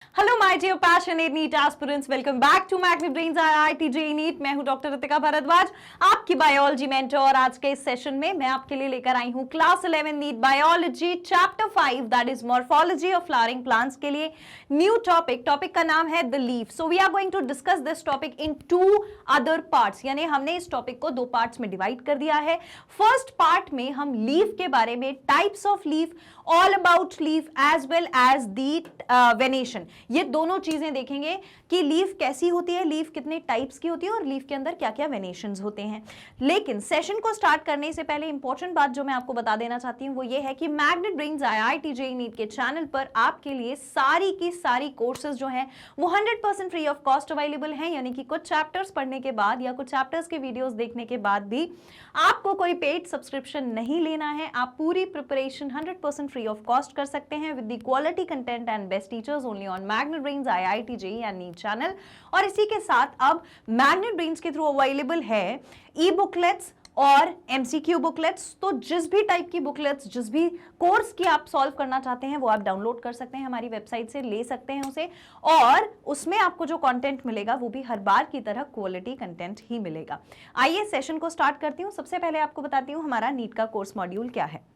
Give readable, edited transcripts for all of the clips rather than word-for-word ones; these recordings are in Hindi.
Hello my dear passionate NEET aspirants, welcome back to Magnet brains IIT JEE NEET. मैं हूं डॉक्टर रितिका भारद्वाज, आपकी बायोलॉजी मेंटर। आज के इस सेशन में मैं आपके लिए लेकर आई हूं class 11 NEET biology chapter 5 that is morphology of flowering plants के लिए न्यू टॉपिक का नाम है the leaf. So we are going to discuss this topic in 2 other parts, यानी हमने इस टॉपिक को 2 पार्ट्स में डिवाइड कर दिया है। फर्स्ट पार्ट में हम लीफ के बारे में, types of leaf, all about leaf as well as the venation, ये दोनों चीजें देखेंगे कि लीफ कैसी होती है, लीफ कितने टाइप्स की होती है और लीफ के अंदर क्या क्या वेनेशंस होते हैं। लेकिन सेशन को स्टार्ट करने से पहले इंपॉर्टेंट बात जो मैं आपको बता देना चाहती हूं वो ये है कि magnet brains IIT JEE NEET के चैनल पर आपके लिए सारी की सारी कोर्सेज जो हैं वो 100% फ्री ऑफ कॉस्ट अवेलेबल हैं, यानी कि कुछ चैप्टर्स पढ़ने के बाद या कुछ चैप्टर्स के वीडियोस देखने के बाद भी आपको कोई पेड सब्सक्रिप्शन नहीं लेना है। आप पूरी प्रिपरेशन 100% फ्री ऑफ कॉस्ट कर सकते हैं with the quality content and best teachers only on magnet brains IIT JEE and NEET channel. और इसी के साथ अब मैग्नेट ब्रेन्स के थ्रू अवेलेबल है ई बुकलेट्स और एमसीक्यू बुकलेट्स। तो जिस भी टाइप की बुकलेट्स, जिस भी कोर्स की आप सॉल्व करना चाहते हैं वो आप डाउनलोड कर सकते हैं, हमारी वेबसाइट से ले सकते हैं उसे, और उसमें आपको जो कंटेंट मिलेगा वो भी हर बार की तरह क्वालिटी कंटेंट ही मिलेगा। आइए सेशन को स्टार्ट करती हूँ। सबसे पहले आपको बताती हूँ हमारा नीट का कोर्स मॉड्यूल क्या है।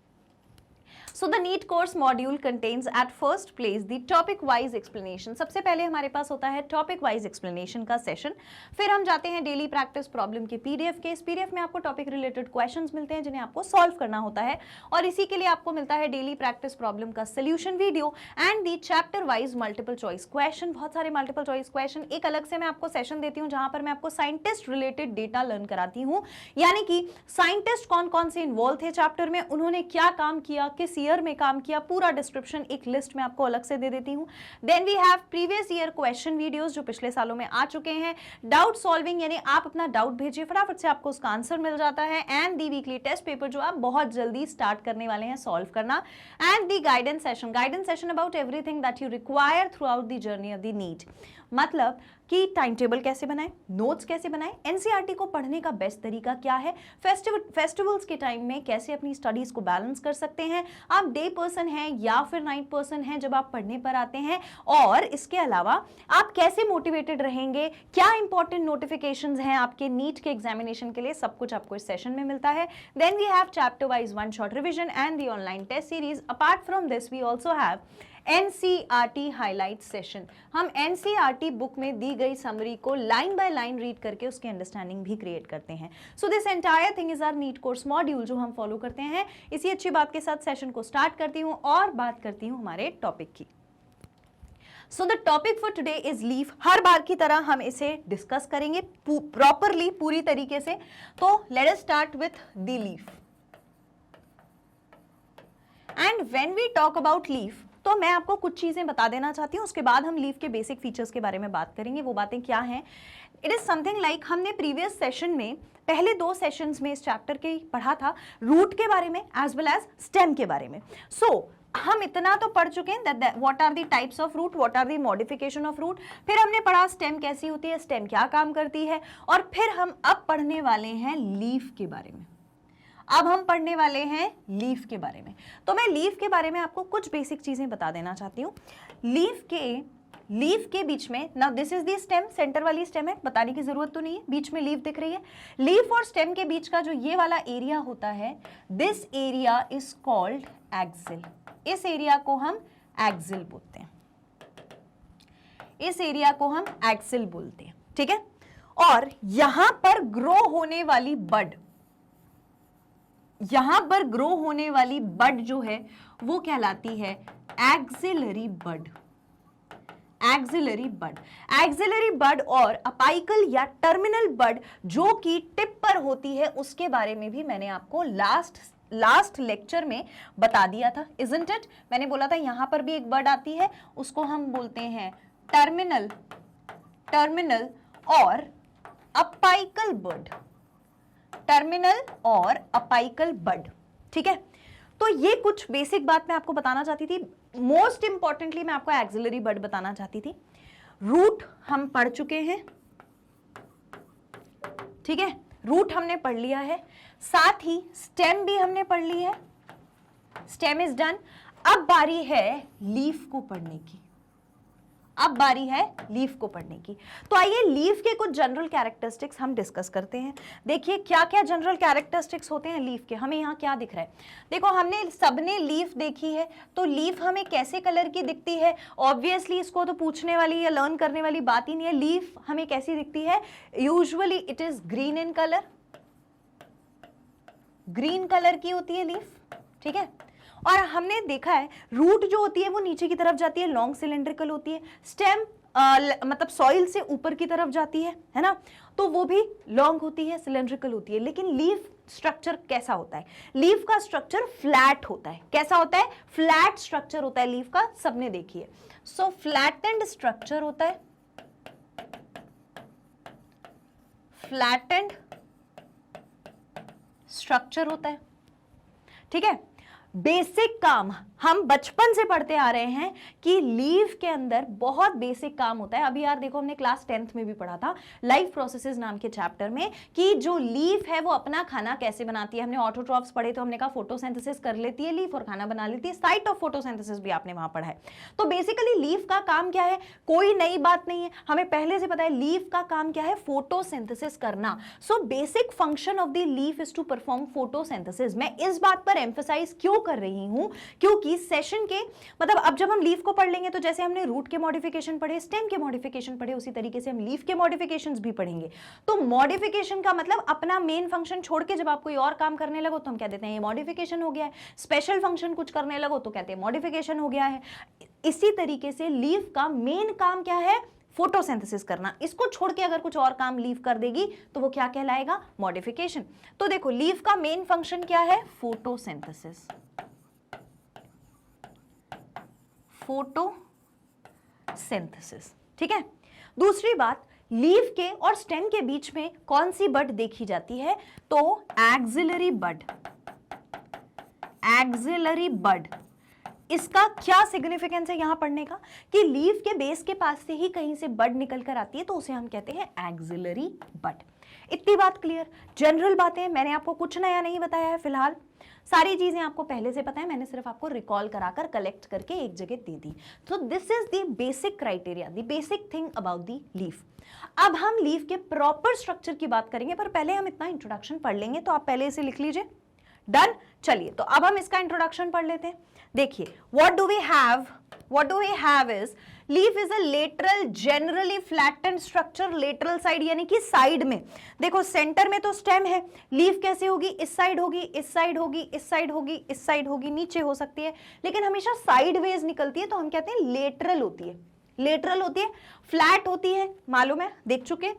So the NEET course module contains at first place the topic wise explanation। सबसे पहले हमारे पास होता है topic wise explanation का सेशन, फिर हम जाते हैं डेली प्रैक्टिस प्रॉब्लम के पीडीएफ के। इस पीडीएफ में आपको टॉपिक रिलेटेड क्वेश्चंस मिलते हैं जिन्हें आपको सॉल्व करना होता है, और इसी के लिए आपको मिलता है डेली प्रैक्टिस प्रॉब्लम का solution video and the chapter wise multiple choice question. बहुत सारे मल्टीपल चॉइस क्वेश्चन। एक अलग से मैं आपको सेशन देती हूँ जहां पर मैं आपको साइंटिस्ट रिलेटेड डेटा लर्न कराती हूँ, यानी कि साइंटिस्ट कौन कौन से इन्वॉल्व थे चैप्टर में, उन्होंने क्या काम किया, किस ईयर में काम किया, पूरा डिस्क्रिप्शन एक लिस्ट में आपको अलग से दे देती हूं। Then we have previous year question videos जो पिछले सालों में आ चुके हैं, डाउट सॉल्विंग, यानी आप अपना डाउट भेजिए फटाफट से आपको उसका आंसर मिल जाता है, and the weekly test paper जो आप बहुत जल्दी स्टार्ट करने वाले हैं सॉल्व करना, and the guidance session about everything that you require throughout the journey of the NEET. मतलब कि टाइम टेबल कैसे बनाएं, नोट्स कैसे बनाएं, एनसीईआरटी को पढ़ने का बेस्ट तरीका क्या है, फेस्टिवल्स के टाइम में कैसे अपनी स्टडीज को बैलेंस कर सकते हैं, आप डे पर्सन हैं या फिर नाइट पर्सन हैं जब आप पढ़ने पर आते हैं, और इसके अलावा आप कैसे मोटिवेटेड रहेंगे, क्या इंपॉर्टेंट नोटिफिकेशंस हैं आपके नीट के एग्जामिनेशन के लिए, सब कुछ आपको इस सेशन में मिलता है। Then we have chapter wise one shot revision and the online test series. Apart from this we also have NCERT highlight session. हम एनसीईआरटी बुक में दी गई समरी को लाइन बाय लाइन रीड करके उसकी अंडरस्टैंडिंग भी क्रिएट करते हैं। So this entire thing is our NEET course module जो हम फॉलो करते हैं। इसी अच्छी बात के साथ सेशन को स्टार्ट करती हूँ और बात करती हूँ हमारे टॉपिक की। So the topic for today is leaf. हर बार की तरह हम इसे डिस्कस करेंगे प्रॉपरली, पूरी तरीके से। तो let us start with the leaf. And when we talk about leaf तो मैं आपको कुछ चीजें बता देना चाहती हूँ, उसके बाद हम लीफ के बेसिक फीचर्स के बारे में बात करेंगे। वो बातें क्या हैं? इट इज समथिंग लाइक हमने प्रीवियस सेशन में, पहले 2 सेशंस में इस चैप्टर के पढ़ा था रूट के बारे में एज वेल एज स्टेम के बारे में। हम इतना तो पढ़ चुके हैं that what are the types of root, what are the modification of root. फिर हमने पढ़ा स्टेम कैसी होती है, स्टेम क्या काम करती है, और फिर हम अब पढ़ने वाले हैं लीफ के बारे में। अब हम पढ़ने वाले हैं लीफ के बारे में। तो मैं लीफ के बारे में आपको कुछ बेसिक चीजें बता देना चाहती हूँ। लीफ के बीच में, now this is the stem, centre वाली स्टेम है, बताने की जरूरत तो नहीं है, बीच में लीफ दिख रही है। लीफ और स्टेम के बीच का जो ये वाला एरिया होता है, this area is called axil. इस एरिया को हम एक्सिल बोलते हैं, इस एरिया को हम एक्सिल बोलते हैं, ठीक है। और यहां पर ग्रो होने वाली बड, यहां पर ग्रो होने वाली बड जो है वो कहलाती है एक्सिलरी बड। एक्सिलरी बड, एक्सिलरी बड और अपाइकल या टर्मिनल बड जो कि टिप पर होती है, उसके बारे में भी मैंने आपको लास्ट लेक्चर में बता दिया था, इजंट इट। मैंने बोला था यहां पर भी एक बड आती है, उसको हम बोलते हैं टर्मिनल और अपाइकल बड, टर्मिनल और अपाइकल बड, ठीक है। तो ये कुछ बेसिक बात मैं आपको बताना चाहती थी। मोस्ट इंपॉर्टेंटली मैं आपको एक्सिलरी बड बताना चाहती थी। रूट हम पढ़ चुके हैं, ठीक है, रूट हमने पढ़ लिया है, साथ ही स्टेम भी हमने पढ़ ली है, स्टेम इज डन। अब बारी है लीफ को पढ़ने की। अब बारी है लीफ को पढ़ने की। तो आइए लीफ के कुछ जनरल कैरेक्टरिस्टिक्स हम डिस्कस करते हैं। देखिए क्या क्या जनरल कैरेक्टरिस्टिक्स होते हैं लीफ के। हमें यहाँ क्या दिख रहा है, देखो हमने सबने लीफ देखी है, तो लीफ हमें कैसे कलर की दिखती है, ऑब्वियसली इसको तो पूछने वाली या लर्न करने वाली बात ही नहीं है। लीफ हमें कैसी दिखती है, usually it is green in colour, green colour की होती है लीफ, ठीक है। और हमने देखा है रूट जो होती है वो नीचे की तरफ जाती है, लॉन्ग सिलेंड्रिकल होती है। स्टेम मतलब सॉइल से ऊपर की तरफ जाती है ना, तो वो भी लॉन्ग होती है, सिलेंड्रिकल होती है। लेकिन लीफ स्ट्रक्चर कैसा होता है, लीफ का स्ट्रक्चर फ्लैट होता है। कैसा होता है, फ्लैट स्ट्रक्चर होता है लीफ का, सबने देखी है। सो फ्लैटेंड स्ट्रक्चर होता है, फ्लैटेंड स्ट्रक्चर होता है, ठीक है। बेसिक काम हम बचपन से पढ़ते आ रहे हैं कि लीफ के अंदर बहुत बेसिक काम होता है। अभी यार देखो हमने क्लास 10th में भी पढ़ा था लाइफ प्रोसेसेस नाम के चैप्टर में कि जो लीफ है वो अपना खाना कैसे बनाती है। हमने ऑटोट्रॉफ्स पढ़े तो हमने कहा फोटोसिंथेसिस कर लेती है लीफ और खाना बना लेती है। साइट ऑफ फोटोसिंथेसिस भी आपने वहां पढ़ा है। तो बेसिकली लीफ का काम क्या है, कोई नई बात नहीं है, हमें पहले से पता है लीफ का काम क्या है, फोटोसिंथेसिस करना। So basic function of the leaf is to perform photosynthesis. मैं इस बात पर एम्फसाइज क्यों कर रही हूं, क्योंकि सेशन के मतलब अब जब हम लीफ को पढ़ लेंगे तो जैसे हमने रूट के मॉडिफिकेशन पढ़े, स्टेम के मॉडिफिकेशन पढ़े, उसी तरीके से हम लीफ के मॉडिफिकेशंस भी पढ़ेंगे। तो मॉडिफिकेशन का मतलब अपना मेन फंक्शन छोड़ के जब आप कोई और काम करने लगो तो हम कह देते हैं ये मॉडिफिकेशन हो गया है। स्पेशल फंक्शन कुछ करने लगो तो कहते हैं मॉडिफिकेशन हो गया है। इसी तरीके से लीफ का मेन काम क्या है, फोटोसिंथेसिस करना। इसको छोड़ के अगर कुछ और काम लीफ कर देगी तो वो क्या कहलाएगा, मॉडिफिकेशन। तो देखो लीफ का मेन फंक्शन क्या है, फोटोसिंथेसिस, फोटोसिंथेसिस, ठीक है। दूसरी बात, लीफ के और स्टेम के बीच में कौन सी बड देखी जाती है, तो एक्सिलरी बड। एक्सिलरी बड, इसका क्या सिग्निफिकेंस है यहां पढ़ने का कि लीफ के बेस के पास से ही कहीं से बड निकल कर आती है तो उसे हम कहते हैं एक्सिलरी बड। इतनी बात क्लियर। जनरल बातें मैंने आपको कुछ नया नहीं बताया है, फिलहाल सारी चीजें आपको पहले से पता है, मैंने सिर्फ आपको रिकॉल कराकर कलेक्ट करके एक जगह दे दी। तो this is the basic criteria, the basic thing about the leaf. अब हम लीफ के प्रॉपर स्ट्रक्चर की बात करेंगे, पर पहले हम इतना इंट्रोडक्शन पढ़ लेंगे, तो आप पहले इसे लिख लीजिए। डन। चलिए तो अब हम इसका इंट्रोडक्शन पढ़ लेते हैं। देखिए what do we have is leaf is a lateral generally flattened structure, lateral side यानी कि साइड में। देखो सेंटर में तो स्टेम है, लीफ कैसे होगी, इस साइड होगी, इस साइड होगी, इस साइड होगी, इस साइड होगी, नीचे हो सकती है, लेकिन हमेशा साइडवेज निकलती है तो हम कहते हैं लेटरल होती है। लेटरल होती है, फ्लैट होती है, मालूम है, देख चुके।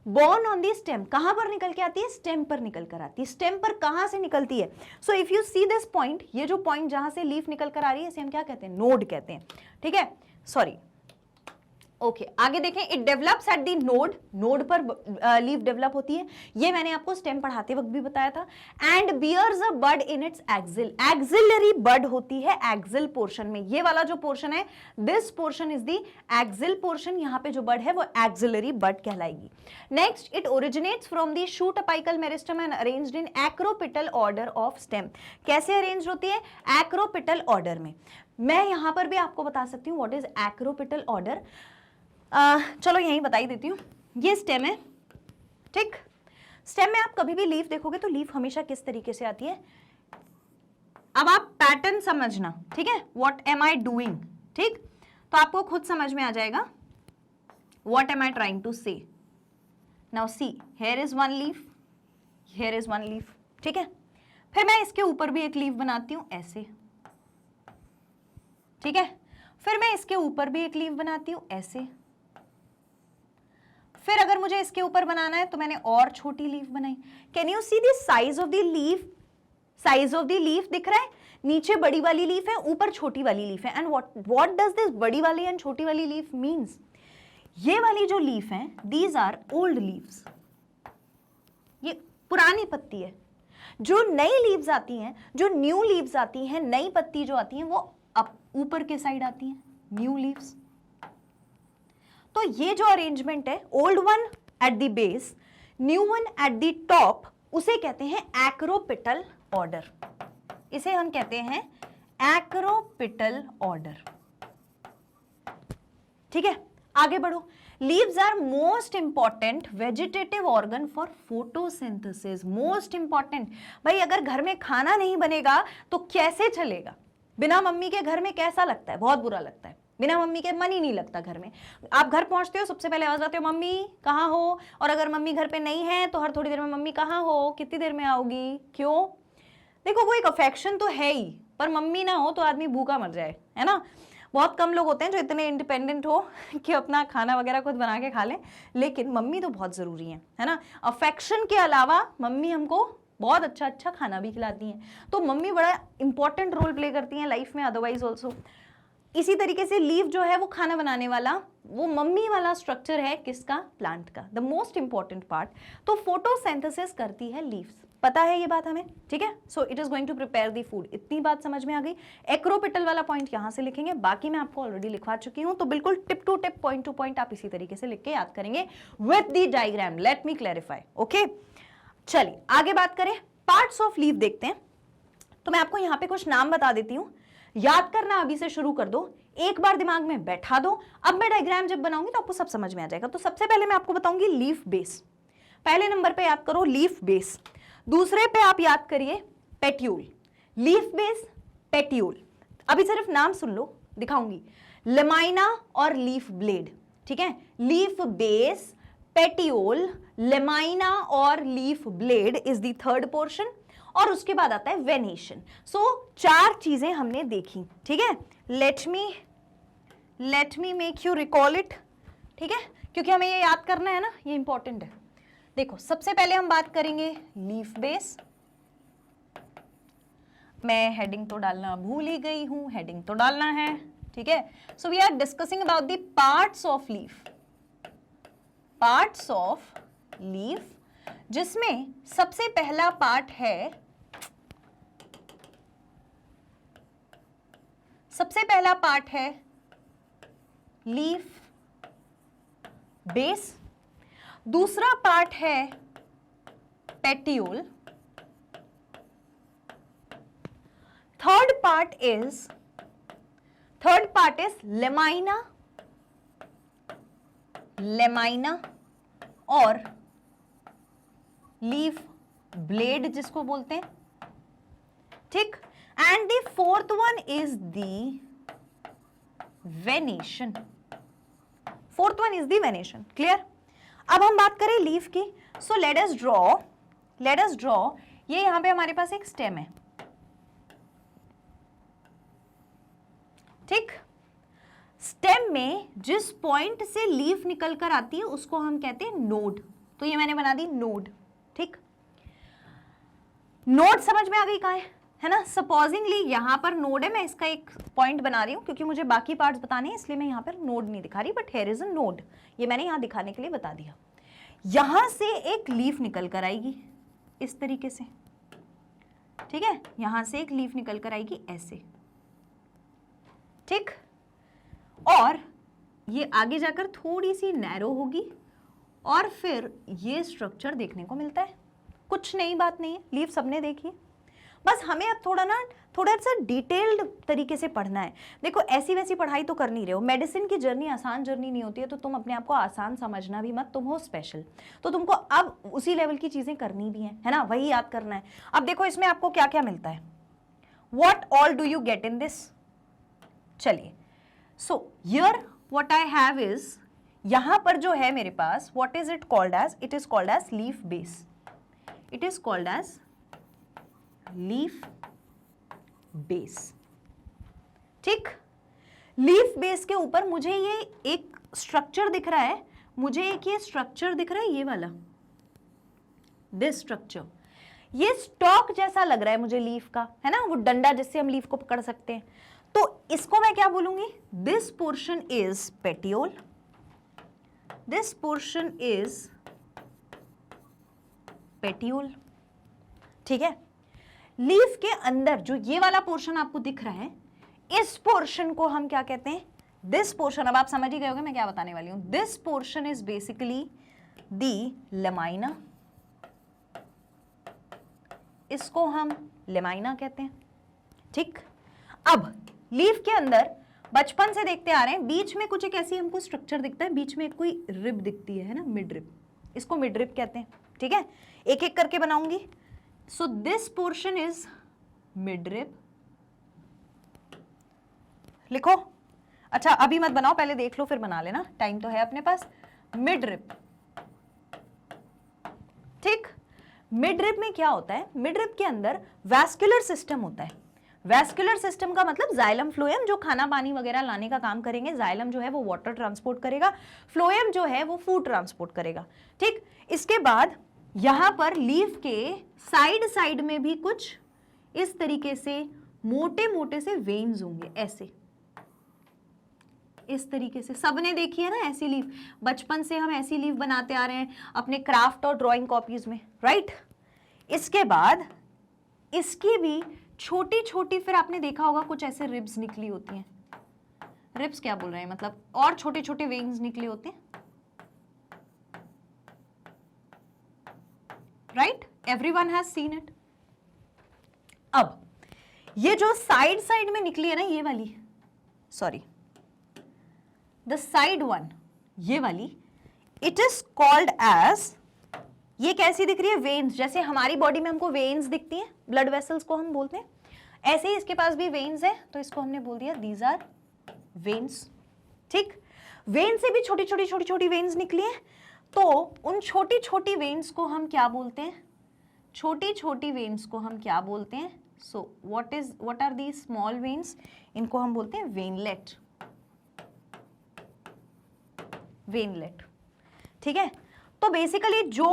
बोर्न ऑन दी स्टेम, कहां पर निकल के आती है, स्टेम पर निकल कर आती है। स्टेम पर कहां से निकलती है, so if you see this point, ये जो पॉइंट जहां से लीफ निकल कर आ रही है इसे हम क्या कहते हैं, नोड कहते हैं, ठीक है। सॉरी, ओके आगे देखें, it develops at the node, node पर लीफ डेवलप होती है, ये मैंने आपको स्टेम पढ़ाते वक्त भी बताया था। And bears a bud in its axil, axillary bud होती है एक्सिल पोर्शन में। ये वाला जो पोर्शन है, this portion is the axil portion, यहाँ पे जो बड है वो एक्सिलरी बड कहलाएगी। Next, it originates from the shoot apical meristem and arranged in acropetal order of stem. कैसे अरेंज होती है, एक्रोपिटल ऑर्डर में। मैं यहां पर भी आपको बता सकती हूँ व्हाट इज एक्रोपिटल ऑर्डर। चलो यहीं बता ही देती हूँ। ये स्टेम है, ठीक। स्टेम में आप कभी भी लीफ देखोगे तो लीफ हमेशा किस तरीके से आती है, अब आप पैटर्न समझना, ठीक है। व्हाट एम आई डूइंग, ठीक, तो आपको खुद समझ में आ जाएगा what am I trying to say. Now see, here is one leaf, here is one leaf, ठीक है। फिर मैं इसके ऊपर भी एक लीफ बनाती हूं ऐसे, ठीक है। फिर मैं इसके ऊपर भी एक लीफ बनाती हूं ऐसे। फिर अगर मुझे इसके ऊपर बनाना है तो मैंने और छोटी लीफ बनाई। Can you see the size of the leaf, size of the leaf दिख रहा है, नीचे बड़ी वाली लीफ है, ऊपर छोटी वाली लीफ है। एंड व्हाट डज दिस बड़ी वाली एंड छोटी वाली लीफ मींस, ये वाली जो लीफ है, दीज आर ओल्ड लीव्स, ये पुरानी पत्ती है। जो नई लीव्स आती हैं, जो न्यू लीव्स आती हैं, नई पत्ती जो आती हैं वो अब ऊपर के साइड आती हैं, न्यू लीव्स। तो ये जो अरेंजमेंट है, old one at the base, new one at the top, उसे कहते हैं एक्रोपिटल ऑर्डर। इसे हम कहते हैं एक्रोपिटल ऑर्डर, ठीक है, आगे बढ़ो। Leaves are most important vegetative organ for photosynthesis. Most important भाई, अगर घर में खाना नहीं बनेगा तो कैसे चलेगा? बिना मम्मी के घर में कैसा लगता है? बहुत बुरा लगता है। बिना मम्मी के मन ही नहीं लगता घर में। आप घर पहुंचते हो, सबसे पहले आवाज आते हो मम्मी कहाँ हो, और अगर मम्मी घर पे नहीं है तो हर थोड़ी देर में मम्मी कहाँ हो, कितनी देर में आओगी, क्यों? देखो वो एक अफेक्शन तो है ही, पर मम्मी ना हो तो आदमी भूखा मर जाए, है ना। बहुत कम लोग होते हैं जो इतने इंडिपेंडेंट हो कि अपना खाना वगैरह खुद बना के खा लें, लेकिन मम्मी तो बहुत जरूरी है ना। अफेक्शन के अलावा मम्मी हमको बहुत अच्छा अच्छा खाना भी खिलाती हैं, तो मम्मी बड़ा इंपॉर्टेंट रोल प्ले करती हैं लाइफ में, अदरवाइज ऑल्सो। इसी तरीके से लीफ जो है वो खाना बनाने वाला, वो मम्मी वाला स्ट्रक्चर है किसका? प्लांट का, द मोस्ट इंपॉर्टेंट पार्ट। तो फोटोसिंथेसिस करती है लीव्स, पता है ये बात हमें, ठीक है। So it is going to prepare the food. इतनी बात समझ में आ गई। एक्रोपिटल वाला पॉइंट यहां से लिखेंगे, बाकी मैं आपको ऑलरेडी लिखवा चुकी हूं, तो बिल्कुल tip to tip, point to point आप इसी तरीके से लिख के याद करेंगे with the diagram. Let me clarify, okay. चलिए आगे बात करें, पार्ट्स ऑफ लीफ देखते हैं। तो मैं आपको यहां पे कुछ नाम बता देती हूं, याद करना अभी से शुरू कर दो, एक बार दिमाग में बैठा दो। अब मैं डायग्राम जब बनाऊंगी तो आपको सब समझ में आ जाएगा। तो सबसे पहले मैं आपको बताऊंगी लीफ बेस। पहले नंबर पे याद करो लीफ बेस। दूसरे पे आप याद करिए पेट्यूल। Leaf base, पेट्यूल। अभी सिर्फ नाम सुन लो, दिखाऊंगी। लेमाइना और लीफ ब्लेड, ठीक है। लीफ बेस, पेट्यूल, लेमाइना और leaf blade is the third portion. और उसके बाद आता है वेनेशन। सो 4 चीजें हमने देखी, ठीक है। Let me make you recall it, ठीक है, क्योंकि हमें ये याद करना है ना, ये इंपॉर्टेंट है। देखो सबसे पहले हम बात करेंगे लीफ बेस। मैं हेडिंग तो डालना भूल ही गई हूं, हेडिंग तो डालना है, ठीक है। So we are discussing about the parts of leaf, parts of leaf, जिसमें सबसे पहला पार्ट है, सबसे पहला पार्ट है लीफ बेस। दूसरा पार्ट है petiole. Third part is lamina, lamina और लीफ ब्लेड जिसको बोलते हैं, ठीक। And the fourth one is the venation, fourth one is the venation. Clear? अब हम बात करें लीफ की। सो लेट अस ड्रॉ, ये यहां पे हमारे पास एक स्टेम है, ठीक। स्टेम में जिस पॉइंट से लीफ निकल कर आती है उसको हम कहते हैं नोड। तो ये मैंने बना दी नोड, ठीक। नोड समझ में आ गई कहां है ना। सपोजिंगली यहां पर नोड है, मैं इसका एक पॉइंट बना रही हूं क्योंकि मुझे बाकी पार्ट्स बताने हैं, इसलिए मैं यहां पर नोड नहीं दिखा रही, but here is a node. ये मैंने यहां दिखाने के लिए बता दिया। यहां से एक लीफ निकल कर आएगी इस तरीके से, ठीक है। यहां से एक लीफ निकल कर आएगी ऐसे, ठीक। और ये आगे जाकर थोड़ी सी नैरो होगी और फिर ये स्ट्रक्चर देखने को मिलता है। कुछ नई बात नहीं है, लीफ सबने देखी, बस हमें अब थोड़ा सा डिटेल्ड तरीके से पढ़ना है। देखो ऐसी वैसी पढ़ाई तो कर नहीं रहे हो, मेडिसिन की जर्नी आसान जर्नी नहीं होती है, तो तुम अपने आप को आसान समझना भी मत, तुम हो स्पेशल, तो तुमको अब उसी लेवल की चीजें करनी भी है ना, वही याद करना है। अब देखो इसमें आपको क्या क्या मिलता है, what all do you get in this. चलिए, so here what I have is, यहां पर जो है मेरे पास, what is it called as, it is called as leaf base, it is called as leaf base, ठीक। लीफ बेस के ऊपर मुझे ये एक स्ट्रक्चर दिख रहा है, मुझे एक ये स्ट्रक्चर दिख रहा है, ये वाला, दिस स्ट्रक्चर, ये स्टॉक जैसा लग रहा है मुझे लीफ का, है ना, वो डंडा जिससे हम लीफ को पकड़ सकते हैं। तो इसको मैं क्या बोलूंगी, this portion is petiole, this portion is petiole, ठीक है। लीफ के अंदर जो ये वाला पोर्शन आपको दिख रहा है, इस पोर्शन को हम क्या कहते हैं, दिस पोर्शन, अब आप समझ ही गए होंगे मैं क्या बताने वाली हूं। This portion is basically the lamina, इसको हम लेमाइना कहते हैं, ठीक। अब लीफ के अंदर बचपन से देखते आ रहे हैं, बीच में कुछ एक ऐसी हमको स्ट्रक्चर दिखता है, बीच में कोई रिब दिखती है ना, मिड रिब, इसको मिड रिब कहते हैं। ठीक है, एक एक करके बनाऊंगी। So this portion is mid rib, लिखो। अच्छा अभी मत बनाओ, पहले देख लो फिर बना लेना, टाइम तो है अपने पास। मिड रिब, ठीक। मिड रिब में क्या होता है, मिड रिब के अंदर वैस्कुलर सिस्टम होता है। वैस्कुलर सिस्टम का मतलब जाइलम फ्लोएम जो खाना पानी वगैरह लाने का काम करेंगे, जाइलम जो है वो वाटर ट्रांसपोर्ट करेगा, फ्लोएम जो है वो फूड ट्रांसपोर्ट करेगा। ठीक, इसके बाद यहां पर लीफ के साइड साइड में भी कुछ इस तरीके से मोटे मोटे से वेन्स होंगे, ऐसे इस तरीके से। सबने देखी है ना ऐसी लीफ, बचपन से हम ऐसी लीफ बनाते आ रहे हैं अपने क्राफ्ट और ड्राइंग कॉपीज में, राइट। इसके बाद इसकी भी छोटी छोटी, फिर आपने देखा होगा कुछ ऐसे रिब्स निकली होती हैं, रिब्स क्या बोल रहे हैं मतलब, और छोटे छोटे वेन्स निकले होते हैं, right, everyone has seen it. अब ये जो साइड साइड में निकली है ना, ये वाली, सॉरी द साइड वन, ये वाली, इट इज कॉल्ड एज, ये कैसी दिख रही है, वेन्स। जैसे हमारी बॉडी में हमको वेन्स दिखती हैं, ब्लड वेसल्स को हम बोलते हैं, ऐसे ही इसके पास भी वेन्स है, तो इसको हमने बोल दिया दीज आर वेन्स। ठीक, वेन से भी छोटी छोटी छोटी छोटी वेन्स निकली हैं, तो उन छोटी छोटी वेन्स को हम क्या बोलते हैं, छोटी छोटी वेन्स को हम क्या बोलते हैं, so what are the small veins, इनको हम बोलते हैं वेनलेट, वेनलेट। ठीक है, तो बेसिकली जो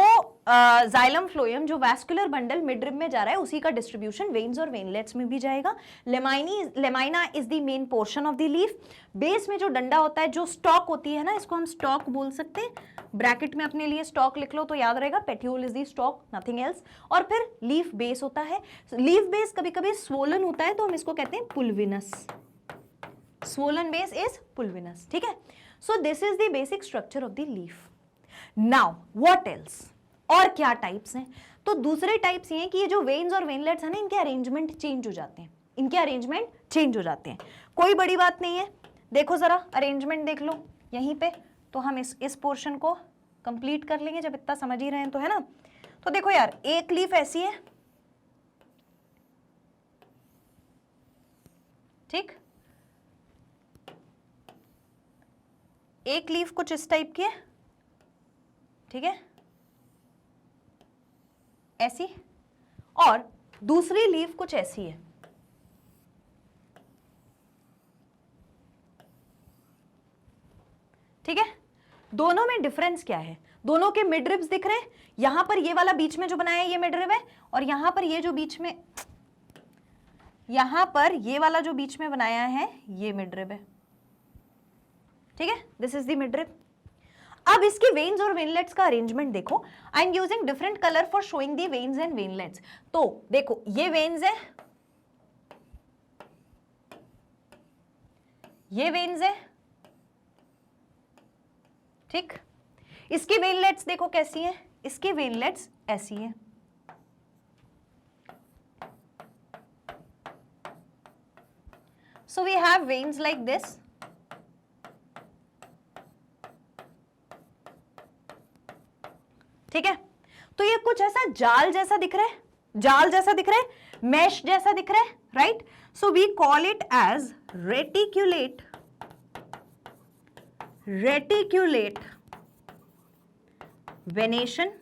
जाइलम फ्लोएम, जो वैस्कुलर बंडल मिड रिब में जा रहा है, उसी का डिस्ट्रीब्यूशन वेन्स और वेनलेट्स में भी जाएगा। Lamina is the main portion of the leaf. Base में जो डंडा होता है, जो स्टॉक होती है ना, इसको हम स्टॉक बोल सकते हैं। ब्रैकेट में अपने लिए स्टॉक लिख लो तो याद रहेगा, petiole is the stalk, nothing else. और फिर लीफ बेस होता है। लीफ बेस कभी कभी स्वोलन होता है, तो हम इसको कहते हैं pulvinus. Swollen base is pulvinus. ठीक है, so this is the basic structure of the leaf. Now what else, और क्या टाइप्स हैं, तो दूसरे टाइप्स ये हैं कि ये जो वेन्स और वेनलेट्स हैं ना, इनके अरेंजमेंट चेंज हो जाते हैं, इनके अरेंजमेंट चेंज हो जाते हैं। कोई बड़ी बात नहीं है, देखो जरा अरेंजमेंट देख लो यहीं पे, तो हम इस पोर्शन को कंप्लीट कर लेंगे जब इतना समझ ही रहे हैं तो, है ना। तो देखो यार, एक लीफ ऐसी है, ठीक, एक लीफ कुछ इस टाइप की है, ठीक है, ऐसी, और दूसरी लीफ कुछ ऐसी है। ठीक है, दोनों में डिफरेंस क्या है, दोनों के मिड रिब्स दिख रहे हैं, यहां पर ये वाला बीच में जो बनाया है ये मिड रिब है, और यहां पर ये जो बीच में, यहां पर ये वाला जो बीच में बनाया है ये मिड रिब है। ठीक है, this is the mid rib. अब इसके वेन्स और वेनलेट्स का अरेंजमेंट देखो। I am using different colour for showing the veins and veinlets. तो देखो, ये वेन्स है, ये वेन्स है, ठीक। इसकी वेनलेट्स देखो कैसी है, इसकी वेनलेट्स ऐसी है। So we have veins like this, ठीक है। तो ये कुछ ऐसा जाल जैसा दिख रहा है, जाल जैसा दिख रहा है, मैश जैसा दिख रहा है, right. So we call it as reticulate, reticulate venation.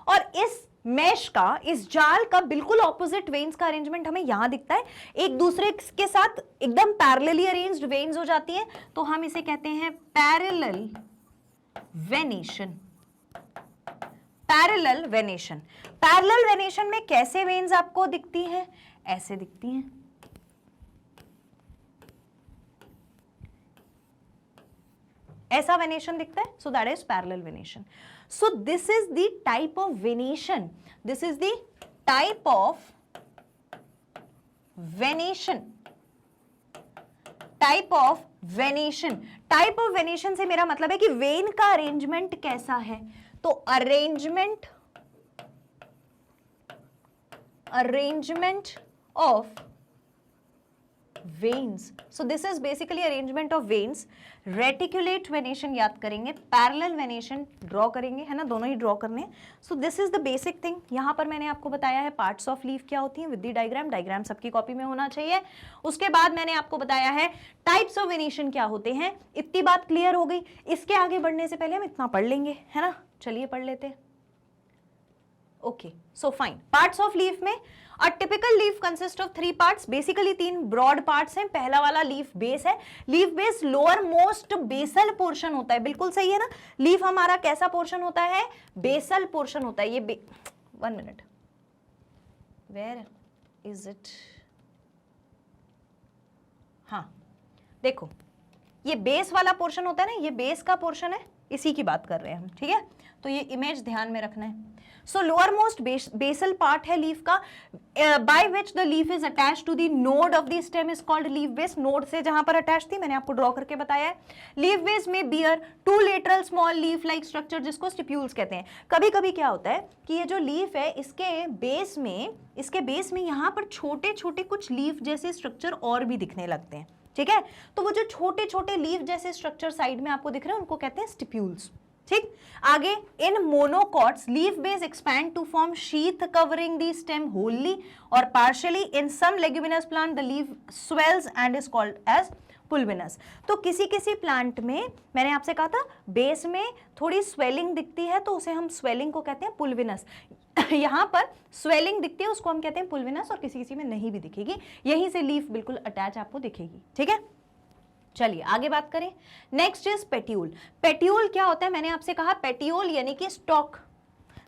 और इस मैश का, इस जाल का बिल्कुल ऑपोजिट वेन्स का अरेंजमेंट हमें यहां दिखता है, एक दूसरे के साथ एकदम पैरेलली अरेंज्ड वेन्स हो जाती हैं, तो हम इसे कहते हैं parallel venation. Parallel venation, parallel venation में कैसे वेन्स आपको दिखती हैं, ऐसे दिखती हैं, ऐसा वेनेशन दिखता है, so that is parallel venation. So this is the type of venation, this is the type of venation, type of venation. Type of venation से मेरा मतलब है कि वेन का अरेंजमेंट कैसा है, तो arrangement of veins. So this is basically arrangement of veins. Reticulate venation याद करेंगे, पैरेलल वेनेशन ड्रॉ करेंगे, है ना, दोनों ही ड्रॉ करने. सो this is the basic thing. यहाँ पर मैंने आपको बताया है पार्ट्स ऑफ लीफ क्या होती हैं विद द डायग्राम. डायग्राम सबकी कॉपी में होना चाहिए. उसके बाद मैंने आपको बताया है टाइप्स ऑफ वेनेशन क्या होते हैं. इतनी बात क्लियर हो गई. इसके आगे बढ़ने से पहले हम इतना पढ़ लेंगे, है ना. चलिए पढ़ लेते हैं. Okay, so fine. Parts of leaf में a typical leaf consist of 3 parts. Basically 3 broad parts हैं. पहला वाला लीफ बेस है. Leaf base lower most basal portion होता है. बिल्कुल सही है ना. लीफ हमारा कैसा पोर्शन होता है? बेसल पोर्शन होता है. ये 1 मिनट, वेयर इज इट? हाँ, देखो, ये बेस वाला पोर्शन होता है ना, ये बेस का पोर्शन है, इसी की बात कर रहे हैं हम. ठीक है, तो ये इमेज ध्यान में रखना है. So lower most basal part है लीफ का, by which the leaf is attach to the node of the stem is called leaf base. Node से जहां पर अटैच थी मैंने आपको ड्रॉ करके बताया है. लीफ बेस में bear 2 lateral small leaf like structure जिसको स्टिप्यूल्स कहते हैं. कभी कभी क्या होता है कि ये जो लीफ है इसके बेस में यहाँ पर छोटे छोटे कुछ लीफ जैसे स्ट्रक्चर और भी दिखने लगते हैं. ठीक है, तो वो जो छोटे छोटे लीफ जैसे स्ट्रक्चर साइड में आपको दिख रहे हैं उनको कहते हैं स्टिप्यूल्स. ठीक, आगे in monocots leaf base expand to form sheath covering the stem wholly और partially. In some leguminous plant the leaf swells and is called as pulvinus. तो किसी किसी प्लांट में मैंने आपसे कहा था बेस में थोड़ी स्वेलिंग दिखती है तो उसे हम स्वेलिंग को कहते हैं पुल्विनस. यहाँ पर स्वेलिंग दिखती है उसको हम कहते हैं पुल्विनस, और किसी किसी में नहीं भी दिखेगी. यहीं से लीफ बिल्कुल अटैच आपको दिखेगी. ठीक है, चलिए आगे बात करें. Next is पेट्यूल. पेट्यूल क्या होता है? मैंने आपसे कहा पेट्यूल यानी कि स्टॉक.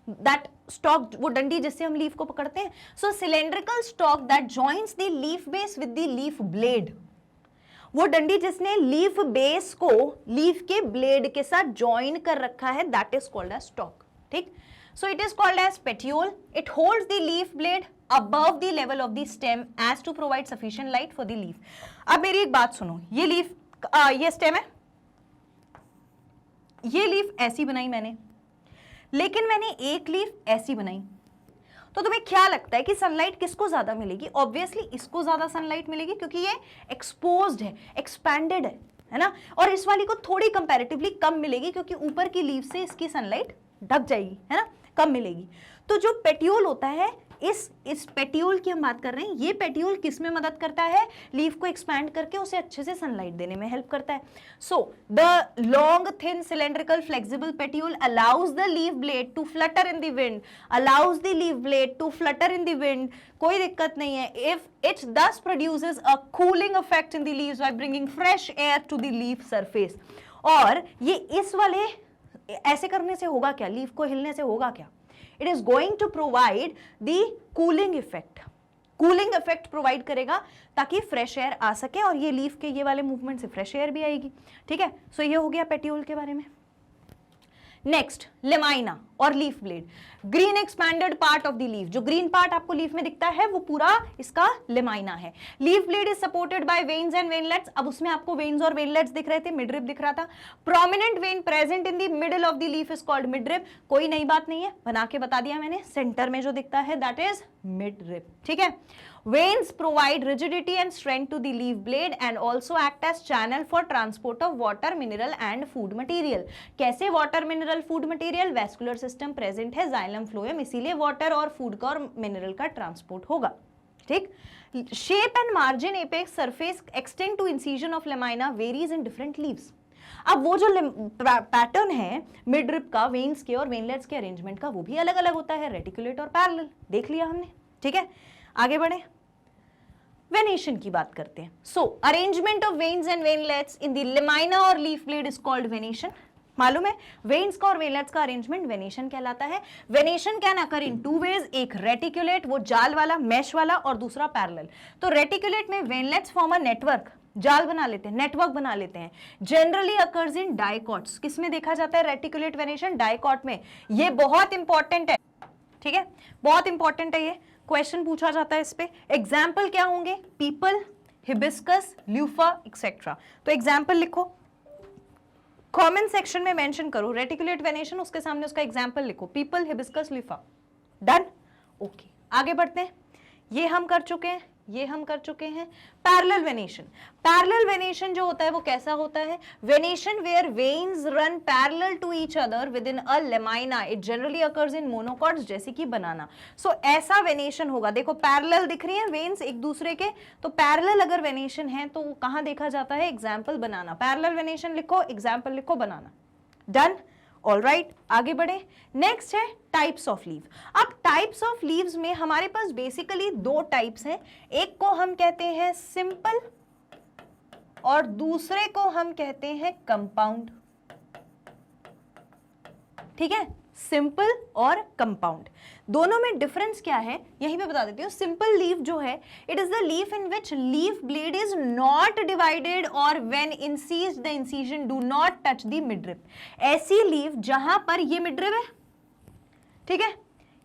दैट स्टॉक, वो डंडी जिससे हम लीफ को पकड़ते हैं. So cylindrical stalk that joints the leaf base with the leaf blade. वो डंडी जिसने लीफ बेस को लीफ के ब्लेड के साथ ज्वाइन कर रखा है, that is called as stalk. ठीक, so it is called as petiole. It holds the leaf blade above the level of the stem as to provide sufficient light for the leaf. अब मेरी एक बात सुनो, ये लीफ ये स्टेम है, ये लीफ ऐसी बनाई मैंने, लेकिन मैंने एक लीफ ऐसी बनाई. तो तुम्हें क्या लगता है कि सनलाइट किसको ज्यादा मिलेगी? ऑब्वियसली इसको ज्यादा सनलाइट मिलेगी क्योंकि ये एक्सपोज्ड है, एक्सपैंडेड है ना. और इस वाली को थोड़ी कंपैरेटिवली कम मिलेगी क्योंकि ऊपर की लीफ से इसकी सनलाइट ढक जाएगी, है ना, कम मिलेगी. तो जो पेट्यूल होता है, इस पेट्यूल की हम बात कर रहे हैं. ये पेट्यूल किस में मदद करता है? लीफ को एक्सपैंड करके उसे अच्छे से सनलाइट देने में हेल्प करता है. So the long thin cylindrical flexible petiole allows the leaf blade to flutter in the wind. Allows the leaf blade to flutter in the wind. कोई दिक्कत नहीं है. If it thus produces a cooling effect in the leaves by bringing fresh air to the leaf surface. और ये इस वाले ऐसे करने से होगा क्या? लीफ को हिलने से होगा क्या? It is going to provide the cooling effect. Cooling effect provide करेगा ताकि फ्रेश एयर आ सके, और ये लीफ के ये वाले मूवमेंट से फ्रेश एयर भी आएगी. ठीक है, सो ये हो गया पेट्यूल के बारे में. नेक्स्ट, लेमाइना और leaf blade. Green expanded part of the leaf. जो ग्रीन पार्ट आपको लीफ में दिखता है वो पूरा इसका लेमाइना है. Leaf blade is supported by veins and veinlets. अब उसमें आपको वेन्स और वेनलेट्स दिख रहे थे, मिडरिप दिख रहा था. Prominent when present in the middle of the leaf is called midrib. कोई नई बात नहीं है, बना के बता दिया मैंने. सेंटर में जो दिखता है दैट इज मिडरिप. ठीक है. Veins provide rigidity and strength to the leaf blade and also act as channel for transport of water, mineral and food material. कैसे water, mineral, food material? Vascular system present है, xylem phloem, इसीलिए water और food का और mineral का transport होगा. ठीक. Shape and margin apex surface extend to incision of lamina varies in different leaves. अब वो जो पैटर्न है मिडरिप का, वेन्स के और वेनलेट्स के अरेंजमेंट का, वो भी अलग अलग होता है, रेटिकुलेट और पैरेलल. देख लिया हमने. ठीक है, आगे बढ़े. वेनेशन की बात करते हैं. So arrangement of veins and veinlets in the lamina और leaf blade is called venation. मालूम है, वेन्स का और वेनलेट्स का अरेंजमेंट वेनेशन कहलाता है. Venation can occur in 2 ways. एक रेटिकुलेट, वो जाल वाला, मैश वाला, और दूसरा पैरेलल. तो रेटिकुलेट में वेनलेट्स फॉर्म अ नेटवर्क, जाल बना लेते हैं, नेटवर्क बना लेते हैं. जनरली अकर्स इन डाइकॉट्स. किस में देखा जाता है रेटिकुलेट वेनेशन? डाइकॉट में. ये बहुत इंपॉर्टेंट है. ठीक है, बहुत इंपॉर्टेंट है, ये क्वेश्चन पूछा जाता है इस पे. एग्जाम्पल क्या होंगे? Peepal, hibiscus, luffa etcetera. तो एग्जाम्पल लिखो, कमेंट सेक्शन में मेंशन करो रेटिकुलेट वेनेशन, उसके सामने उसका एग्जाम्पल लिखो. Peepal, hibiscus, luffa. Done. Okay, आगे बढ़ते हैं. ये हम कर चुके हैं. ये हम कर चुके हैं। पैरेलल वेनेशन, पैरेलल वेनेशन जो होता है वो कैसा होता है? Venation where veins run parallel to each other within a lamina, it generally occurs in monocots, जैसे कि बनाना। सो ऐसा वेनेशन होगा। देखो पैरेलल दिख रही है वेन्स एक दूसरे के, तो पैरेलल अगर वेनेशन है तो कहां देखा जाता है? एग्जाम्पल बनाना। पैरेलल वेनेशन लिखो, एग्जाम्पल लिखो, बनाना। डन, ऑलराइट, आगे बढ़े। नेक्स्ट है टाइप्स ऑफ लीव। अब टाइप्स ऑफ लीव्स में हमारे पास बेसिकली दो टाइप्स हैं, एक को हम कहते हैं सिंपल और दूसरे को हम कहते हैं कंपाउंड। ठीक है, सिंपल और कंपाउंड, दोनों में डिफरेंस क्या है यहीं पे बता देती हूँ। सिंपल लीफ जो है, it is the leaf in which leaf blade is not divided और when incised the incision do not touch the midrib. ऐसी लीफ जहां पर ये मिडरिप है, ठीक है,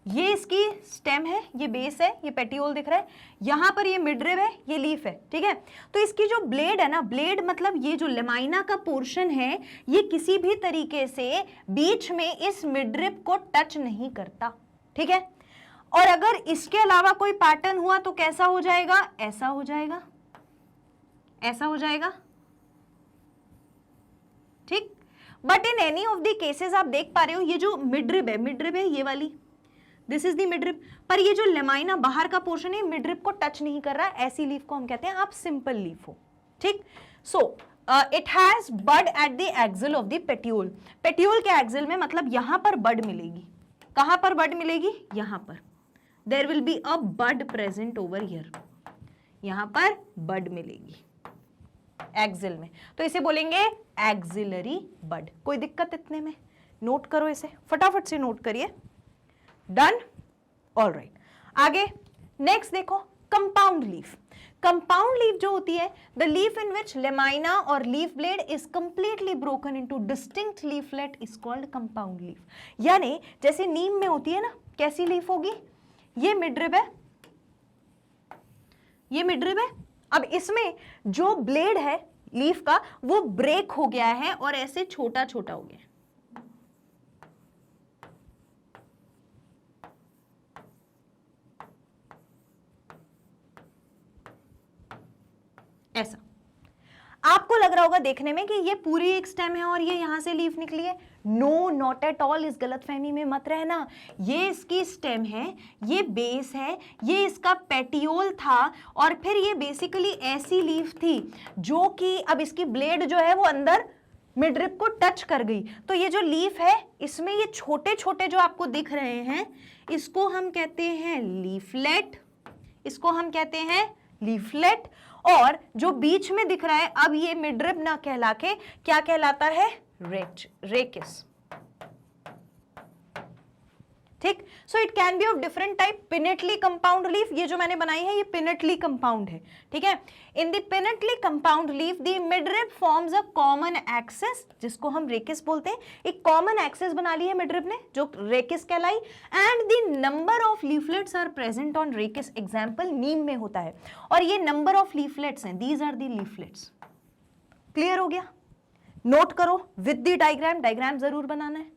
ये इसकी स्टेम है, ये बेस है, ये पेटियोल दिख रहा है, यहां पर ये मिडरिब है, ये लीफ है। ठीक है, तो इसकी जो ब्लेड है ना, ब्लेड मतलब ये जो लेमाइना का पोर्शन है, ये किसी भी तरीके से बीच में इस मिडरिब को टच नहीं करता। ठीक है, और अगर इसके अलावा कोई पैटर्न हुआ तो कैसा हो जाएगा? ऐसा हो जाएगा, ऐसा हो जाएगा। ठीक, but in any of the cases आप देख पा रहे हो, ये जो मिडरिब है ये वाली, दिस इज द मिडरिब, पर ये जो लेमाइना बाहर का पोर्शन है मिडरिब को टच नहीं कर रहा है, ऐसी लीफ को हम कहते हैं आप सिंपल लीफ हो। ठीक, so it has bud at the axil of the petiole. Petiole के एक्सिल में मतलब यहां पर बड मिलेगी। कहां पर बड मिलेगी? यहां पर। There will be a bud present over here, यहां पर बड मिलेगी एक्सिल में, तो इसे बोलेंगे एक्सिलरी बड। कोई दिक्कत इतने में? नोट करो इसे, फटाफट से नोट करिए। डन, ऑलराइट, आगे नेक्स्ट देखो कंपाउंड लीफ। कंपाउंड लीफ जो होती है, the leaf in which lamina और leaf blade is completely broken into distinct leaflet is called compound leaf. यानी जैसे नीम में होती है ना, कैसी लीफ होगी? ये मिडरिब है, ये मिडरिब है। अब इसमें जो ब्लेड है लीफ का वो ब्रेक हो गया है और ऐसे छोटा छोटा हो गया, ऐसा। आपको लग रहा होगा देखने में कि ये पूरी एक स्टेम है और ये यहां से लीफ निकली है। नो, नॉट एट ऑल, इस गलतफहमी में मत रहना। ये इसकी स्टेम है, ये बेस है, ये इसका पेटियोल था और फिर ये बेसिकली ऐसी लीफ थी जो कि अब इसकी ब्लेड जो है वो अंदर मिडरिब को टच कर गई। तो ये जो लीफ है इसमें ये छोटे छोटे जो आपको दिख रहे हैं, इसको हम कहते हैं लीफलेट, इसको हम कहते हैं लीफलेट। और जो बीच में दिख रहा है, अब ये मिडरिब ना कहला के क्या कहलाता है? रेकिस। ठीक, so it can be of different type. Pinnately compound leaf, ये जो मैंने बनाई है ये पिनेटली कंपाउंड है। ठीक है, in the pinnately compound leaf the midrib forms a common axis, जिसको हम रेकिस बोलते हैं। एक कॉमन एक्सिस बना ली है मिडरिब ने जो रेकिस कहलाई, and the number of leaflets are present on rachis. Example neem में होता है और ये नंबर ऑफ लीफलेट्स हैं, these are the leaflets. Clear हो गया? नोट करो विद द डायग्राम, डायग्राम जरूर बनाना है।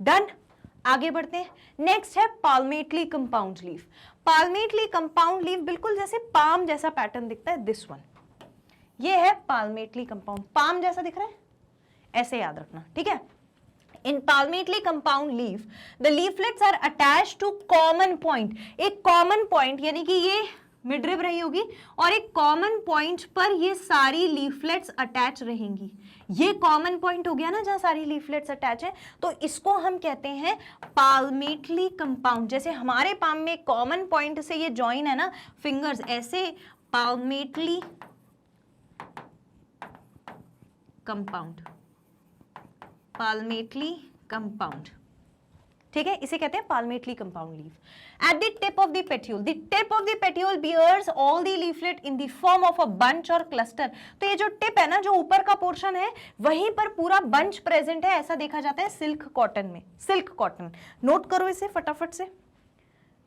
डन, आगे बढ़ते हैं। नेक्स्ट है पाल्मेटली कंपाउंड लीफ। पाल्मेटली कंपाउंड लीफ बिल्कुल जैसे पाम जैसा पैटर्न दिखता है, दिस वन, ये है पाल्मेटली कंपाउंड। पाम जैसा दिख रहा है, ऐसे याद रखना। ठीक है, in palmately compound leaf the leaflets are attached to common point. एक कॉमन पॉइंट यानी कि ये मिडरिब रही होगी और एक कॉमन पॉइंट पर ये सारी लीफलेट्स अटैच रहेंगी। ये कॉमन पॉइंट हो गया ना जहां सारी लीफलेट्स अटैच है, तो इसको हम कहते हैं पाल्मेटली कंपाउंड। जैसे हमारे पाम में कॉमन पॉइंट से ये जॉइन है ना फिंगर्स, ऐसे पाल्मेटली कंपाउंड, पाल्मेटली कंपाउंड। ठीक है, इसे कहते हैं palmately compound leaf. At the tip of the petiole, the tip of the petiole bears all the leaflet in the form of a bunch और क्लस्टर। तो ये जो टिप है ना, जो ऊपर का पोर्शन है, वहीं पर पूरा बंच प्रेजेंट है, ऐसा देखा जाता है सिल्क कॉटन में। सिल्क कॉटन, नोट करो इसे फटाफट से।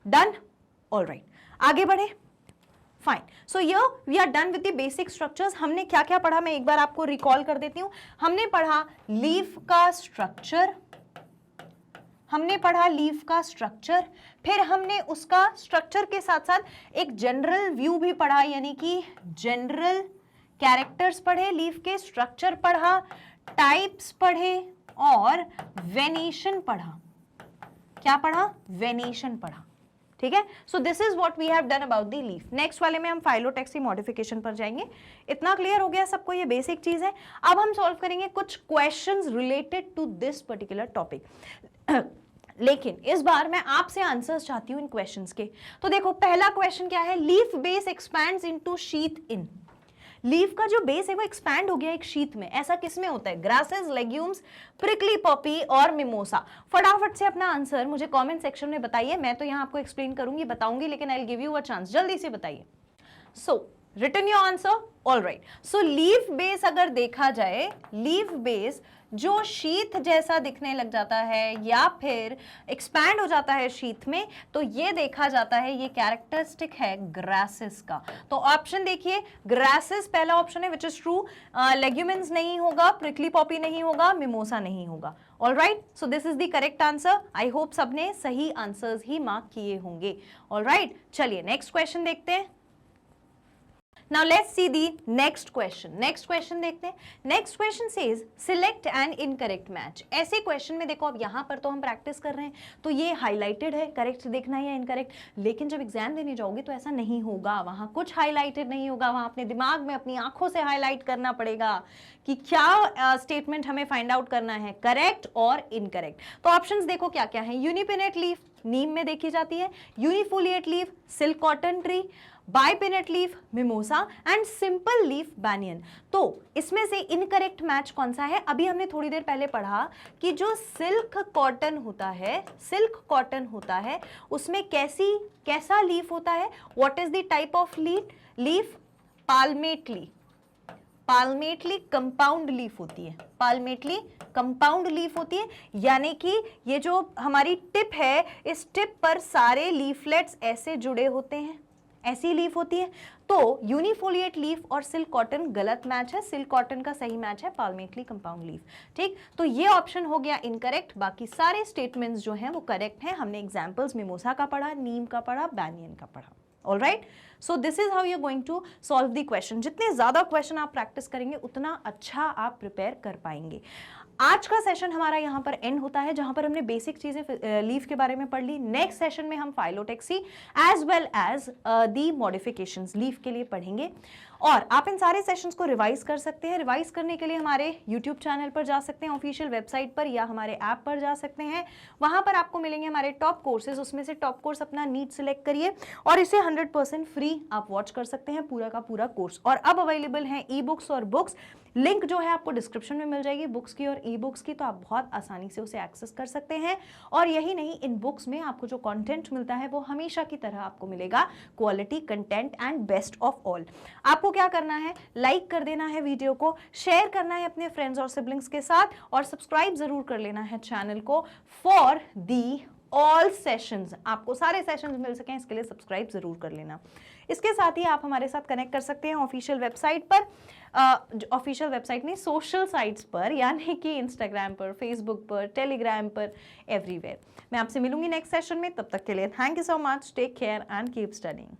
डन, ऑलराइट, आगे बढ़े। फाइन, सो ये we are done with the basic structures. हमने क्या क्या पढ़ा मैं एक बार आपको रिकॉल कर देती हूं। हमने पढ़ा लीफ का स्ट्रक्चर, हमने पढ़ा लीफ का स्ट्रक्चर, फिर हमने उसका स्ट्रक्चर के साथ साथ एक जनरल व्यू भी पढ़ा, यानी कि जनरल कैरेक्टर्स पढ़े, लीफ के स्ट्रक्चर पढ़ा, टाइप्स पढ़े और वेनेशन पढ़ा। क्या पढ़ा? वेनेशन पढ़ा। ठीक है, so this is what we have done about the leaf. Next वाले में हम फाइलोटैक्सी मॉडिफिकेशन पर जाएंगे। इतना क्लियर हो गया सबको, ये बेसिक चीज है। अब हम सॉल्व करेंगे कुछ questions related to this particular topic. लेकिन इस बार मैं आपसे आंसर्स चाहती हूँ इन क्वेश्चंस के। तो देखो पहला क्वेश्चन क्या है, leaf base expands into sheath in. Leaf का जो बेस है वो एक्सपैंड हो गया एक शीथ में, ऐसा किसमें होता है? ग्रासेस, लेग्यूम्स, प्रिकली पॉपी और मिमोसा। फटाफट से अपना आंसर मुझे कमेंट सेक्शन में बताइए। मैं तो यहाँ आपको एक्सप्लेन करूंगी, बताऊंगी, लेकिन I will give you a chance. जल्दी से बताइए। So written your answer. All right, so leaf base अगर देखा जाए, लीफ बेस जो शीथ जैसा दिखने लग जाता है या फिर एक्सपैंड हो जाता है शीथ में, तो ये देखा जाता है, ये कैरेक्टरिस्टिक है ग्रासेस का। तो ऑप्शन देखिए, ग्रासेस पहला ऑप्शन है विच इज ट्रू। लेग्यूमिन्स नहीं होगा, प्रिकली पॉपी नहीं होगा, मिमोसा नहीं होगा। All right, so this is the correct answer. I hope सबने सही आंसर्स ही मार्क किए होंगे। ऑल राइट, चलिए नेक्स्ट क्वेश्चन देखते हैं। Now let's see the next question. Next question देखते हैं। Next question says select an incorrect match. ऐसे question में देखो, अब यहाँ पर तो हम प्रैक्टिस कर रहे हैं, तो ये हाईलाइटेड है, करेक्ट देखना है या इनकरेक्ट। लेकिन जब एग्जाम देने जाओगे तो ऐसा नहीं होगा, वहाँ कुछ हाईलाइटेड नहीं होगा, वहाँ अपने दिमाग में अपनी आंखों से हाईलाइट करना पड़ेगा कि क्या स्टेटमेंट हमें फाइंड आउट करना है, करेक्ट और इनकरेक्ट। तो ऑप्शंस देखो क्या क्या है। यूनिपिनेट लीफ नीम में देखी जाती है, unifoliate leaf silk cotton tree, bipinnate leaf mimosa and simple leaf banyan. तो इसमें से इनकरेक्ट मैच कौन सा है? अभी हमने थोड़ी देर पहले पढ़ा कि जो सिल्क कॉटन होता है, सिल्क कॉटन होता है, उसमें कैसा लीफ होता है? What is the type of leaf? Palmately. Palmately compound leaf होती है, पाल्मेटली कंपाउंड लीफ होती है, यानी कि ये जो हमारी टिप है, इस टिप पर सारे लीफलेट्स ऐसे जुड़े होते हैं, ऐसी लीफ होती है। तो यूनिफोलिएट लीफ और सिल्क कॉटन गलत मैच है, सिल्क कॉटन का सही मैच है पाल्मेटली कंपाउंड लीफ। ठीक, तो ये ऑप्शन हो गया इनकरेक्ट, बाकी सारे स्टेटमेंट्स जो हैं वो करेक्ट हैं। हमने एग्जांपल्स मिमोसा का पढ़ा, नीम का पढ़ा, बैनियन का पढ़ा। All right, so this is how you are going to solve the question. जितने ज्यादा क्वेश्चन आप प्रैक्टिस करेंगे उतना अच्छा आप प्रिपेयर कर पाएंगे। आज का सेशन हमारा यहाँ पर एंड होता है, जहां पर हमने बेसिक चीजें लीफ के बारे में पढ़ ली। नेक्स्ट सेशन में हम phyllotaxy as well as the modifications leaf के लिए पढ़ेंगे। और आप इन सारे सेशंस को रिवाइज कर सकते हैं। रिवाइज करने के लिए हमारे यूट्यूब चैनल पर जा सकते हैं, ऑफिशियल वेबसाइट पर, या हमारे ऐप पर जा सकते हैं। वहां पर आपको मिलेंगे हमारे टॉप कोर्सेज, उसमें से टॉप कोर्स अपना नीट सिलेक्ट करिए और इसे 100% फ्री आप वॉच कर सकते हैं, पूरा का पूरा कोर्स। और अब अवेलेबल हैं ई बुक्स और बुक्स, लिंक जो है आपको डिस्क्रिप्शन में मिल जाएगी बुक्स की और ई बुक्स की, तो आप बहुत आसानी से उसे एक्सेस कर सकते हैं। और यही नहीं, इन बुक्स में आपको जो कंटेंट मिलता है वो हमेशा की तरह आपको मिलेगा, quality content and best of all. आपको क्या करना है? लाइक कर देना है वीडियो को, शेयर करना है अपने फ्रेंड्स और सिबलिंग्स के साथ, और सब्सक्राइब जरूर कर लेना है चैनल को फॉर दी ऑल सेशंस। आपको सारे सेशंस मिल सकें, इसके लिए सब्सक्राइब जरूर कर लेना। इसके साथ ही आप हमारे साथ कनेक्ट कर सकते हैं ऑफिशियल वेबसाइट पर, ऑफिशियल वेबसाइट नहीं, सोशल साइट्स पर, यानी कि इंस्टाग्राम पर, फेसबुक पर, टेलीग्राम पर, एवरीवेयर। मैं आपसे मिलूंगी नेक्स्ट सेशन में, तब तक के लिए thank you so much, take care and keep studying.